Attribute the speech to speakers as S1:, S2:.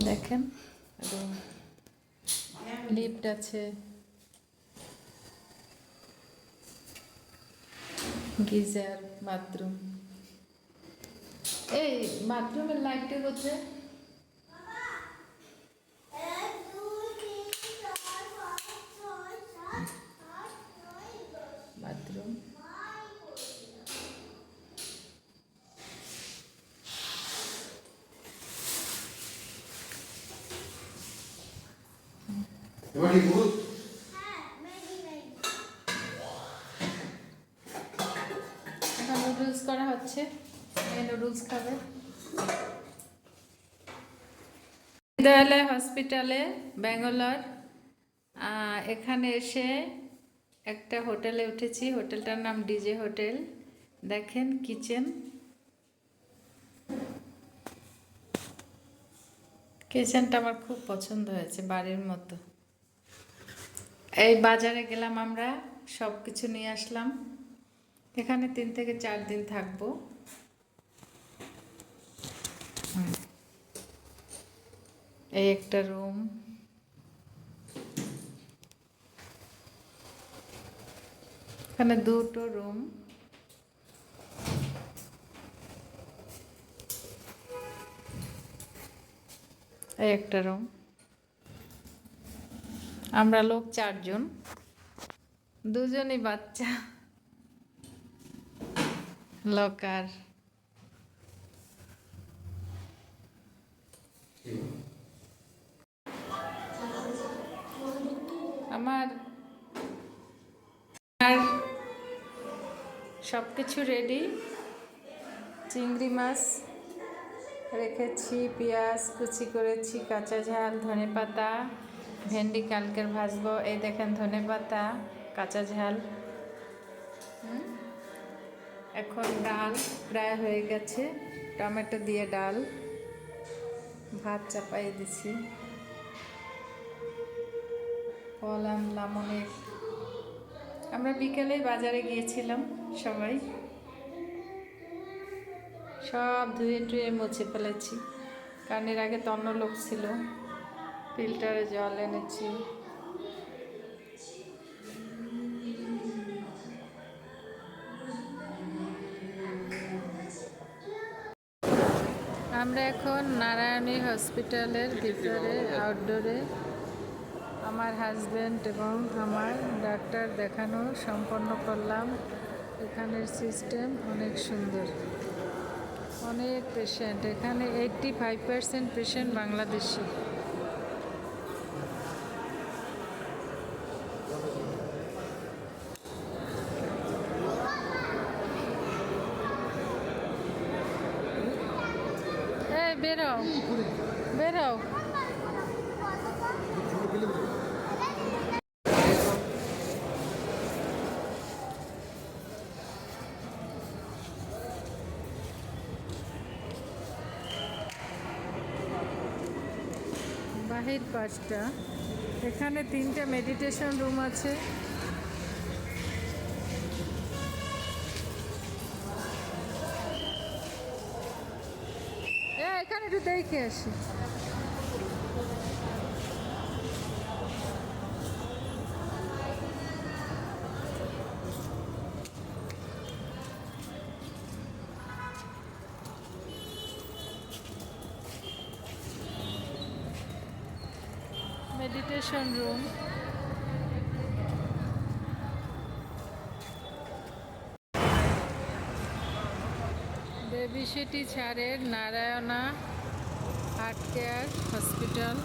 S1: দেখেন room, lift আছে, geyser, bathroom. এই বাথরুমের লাইটটা কোথায়? বাথরুম এখন নুডলস করা হচ্ছে, নুডলস খাবে। বিদ্যালয় হসপিটালে ব্যাঙ্গালোর, এখানে এসে একটা হোটেলে উঠেছি। হোটেলটার নাম ডিজে হোটেল। দেখেন কিচেন, কিচেনটা আমার খুব পছন্দ হয়েছে, বাড়ির মতো। এই বাজারে গেলাম আমরা, সব কিছু নিয়ে আসলাম। এখানে 3 থেকে 4 দিন থাকবো। এই একটা রুম, এখানে 2টো রুম। এই একটা রুম। আমরা লোক 4 জন, 2 জনই বাচ্চা। লকার, আমার সব কিছু রেডি। চিংড়ি মাছ রেখেছি, পেঁয়াজ কুচি করেছি, কাঁচা ঝাল, ধনেপাতা, ভেন্ডি কালকের ভাজবো। এই দেখেন ধনেপাতা, কাঁচা ঝাল। এখন ডাল প্রায় হয়ে গেছে, টমেটো দিয়ে ডাল। ভাত চাপাই দিছি। ফল আনলাম অনেক। আমরা বিকেলে বাজারে গিয়েছিলাম সবাই, সব ধুয়ে টুয়ে মুছে ফেলেছি, কারণ এর আগে তন্ন লোক ছিল। ফিল্টারে জল এনেছি। আমরা এখন নারায়ণী হসপিটালের ভিতরে আউটডোরে আমার হাজব্যান্ড এবং আমার ডাক্তার দেখানো সম্পন্ন করলাম। এখানের সিস্টেম অনেক সুন্দর, অনেক পেশেন্ট। এখানে 85% পেশেন্ট বাংলাদেশি। এই বেরো বেরো। বাহির পাঁচটা, এখানে 3টা মেডিটেশন রুম আছে। এখানে একটু দেখে আসি। মেডিটেশন রুম, দেবী শেঠি ছাড়ের নারায়ণা হার্ট কেয়ার হসপিটাল।